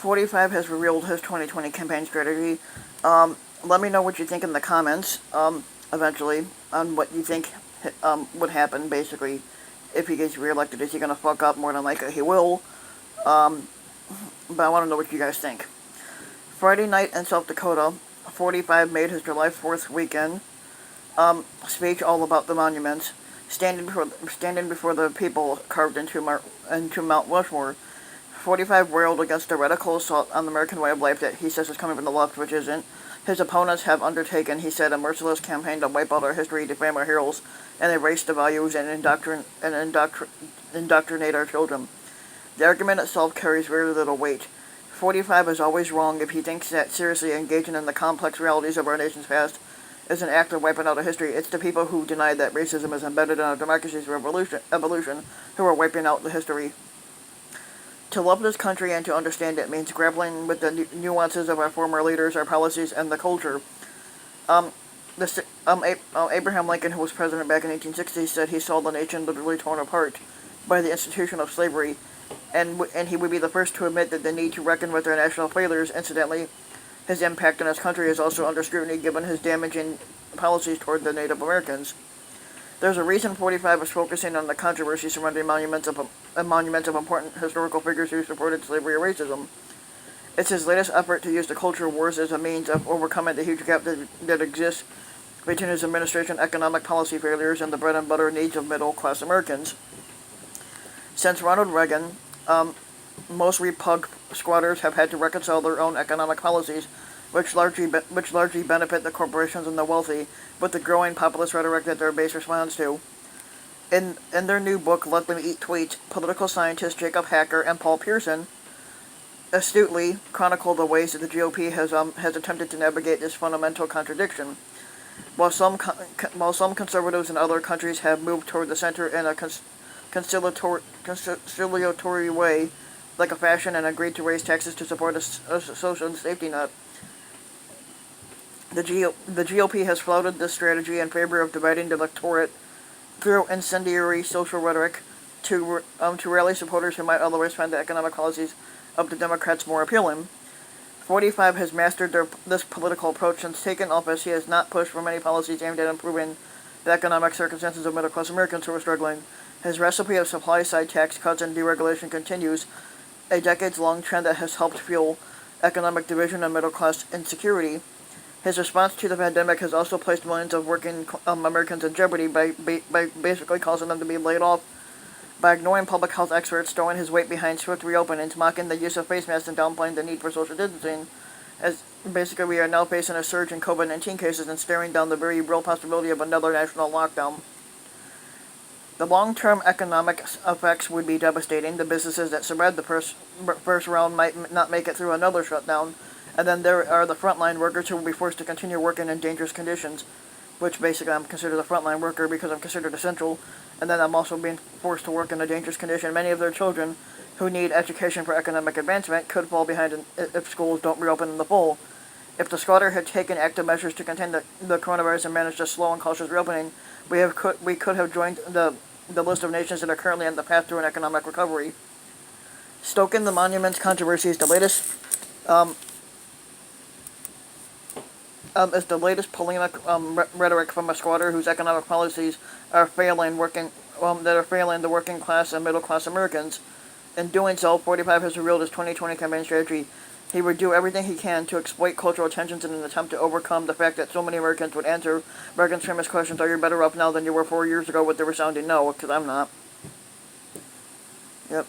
45 has revealed his 2020 campaign strategy. Let me know what you think in the comments, eventually, on what you think would happen, basically, if he gets reelected. Is he going to fuck up? More than likely he will. But I want to know what you guys think. Friday night in South Dakota, 45 made his July 4th weekend speech all about the monuments, standing before the people carved into Mount Rushmore. 45 railed against the radical assault on the American way of life that he says is coming from the left, which isn't. His opponents have undertaken, he said, a merciless campaign to wipe out our history, defame our heroes, and erase the values and indoctrinate our children. The argument itself carries very little weight. 45 is always wrong if he thinks that seriously engaging in the complex realities of our nation's past is an act of wiping out our history. It's the people who deny that racism is embedded in our democracy's evolution who are wiping out the history. To love this country and to understand it means grappling with the nuances of our former leaders, our policies, and the culture. Abraham Lincoln, who was president back in 1860, said he saw the nation literally torn apart by the institution of slavery, and he would be the first to admit that the need to reckon with our national failures. Incidentally, his impact on his country is also under scrutiny given his damaging policies toward the Native Americans. There's a reason 45 is focusing on the controversy surrounding monuments of important historical figures who supported slavery or racism. It's his latest effort to use the culture wars as a means of overcoming the huge gap that exists between his administration's economic policy failures and the bread and butter needs of middle-class Americans. Since Ronald Reagan, most repug squatters have had to reconcile their own economic policies, which largely benefit the corporations and the wealthy, with the growing populist rhetoric that their base responds to. In their new book, Let Them Eat Tweets, political scientists Jacob Hacker and Paul Pearson astutely chronicle the ways that the GOP has attempted to navigate this fundamental contradiction. While some conservatives in other countries have moved toward the center in a conciliatory way, like a fashion, and agreed to raise taxes to support a social safety net, the GOP has flouted this strategy in favor of dividing the electorate through incendiary social rhetoric to rally supporters who might otherwise find the economic policies of the Democrats more appealing. 45 has mastered this political approach since taking office. He has not pushed for many policies aimed at improving the economic circumstances of middle-class Americans who are struggling. His recipe of supply-side tax cuts and deregulation continues, a decades-long trend that has helped fuel economic division and middle-class insecurity. His response to the pandemic has also placed millions of working Americans in jeopardy by basically causing them to be laid off, by ignoring public health experts, throwing his weight behind swift reopenings, mocking the use of face masks, and downplaying the need for social distancing. As basically we are now facing a surge in COVID-19 cases and staring down the very real possibility of another national lockdown. The long-term economic effects would be devastating. The businesses that survived the first round might not make it through another shutdown. And then there are the frontline workers who will be forced to continue working in dangerous conditions, which basically I'm considered a frontline worker because I'm considered essential, and then I'm also being forced to work in a dangerous condition. Many of their children who need education for economic advancement could fall behind if schools don't reopen in the fall. If the squatter had taken active measures to contain the coronavirus and managed a slow and cautious reopening, we could have joined the list of nations that are currently on the path to an economic recovery. Stoking the monuments controversy is the latest polemic rhetoric from a squatter whose economic policies are failing the working class and middle class Americans. In doing so, 45 has revealed his 2020 campaign strategy. He would do everything he can to exploit cultural tensions in an attempt to overcome the fact that so many Americans would answer Reagan's famous questions, "Are you better off now than you were 4 years ago?" with the resounding no, because I'm not. Yep.